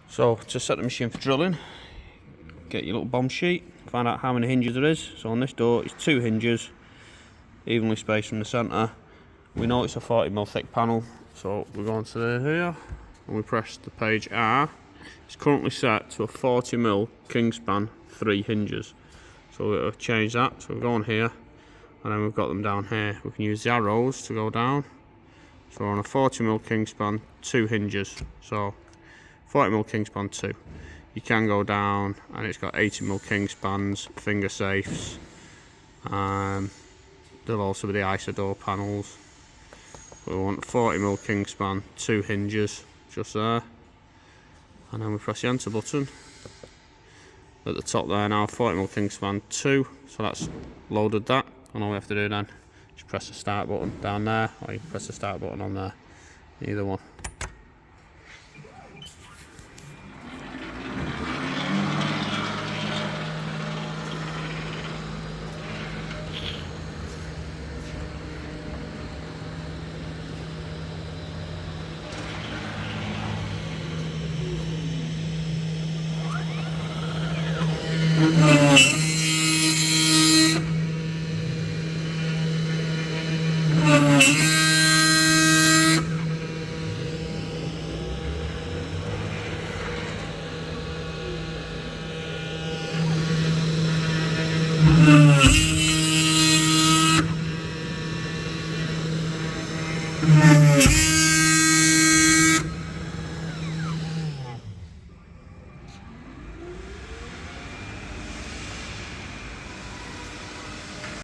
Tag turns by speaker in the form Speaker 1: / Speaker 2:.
Speaker 1: So to set the machine for drilling, get your little bomb sheet, find out how many hinges there is. So on this door it's 2 hinges, evenly spaced from the centre. We know it's a 40mm thick panel, so we're going to here and we press the page R. It's currently set to a 40mm Kingspan 3 hinges. So we'll change that, so we'll go on here and then we've got them down here. We can use the arrows to go down. So we're on a 40mm Kingspan 2 hinges. So 40mm Kingspan 2. You can go down and it's got 80mm Kingspans, finger safes. There'll also be the ISO door panels. We want 40mm Kingspan 2 hinges just there. And then we press the enter button. At the top there now, 40mm Kingspan 2. So that's loaded that. And all we have to do then is press the start button down there, or you can press the start button on there. Either one.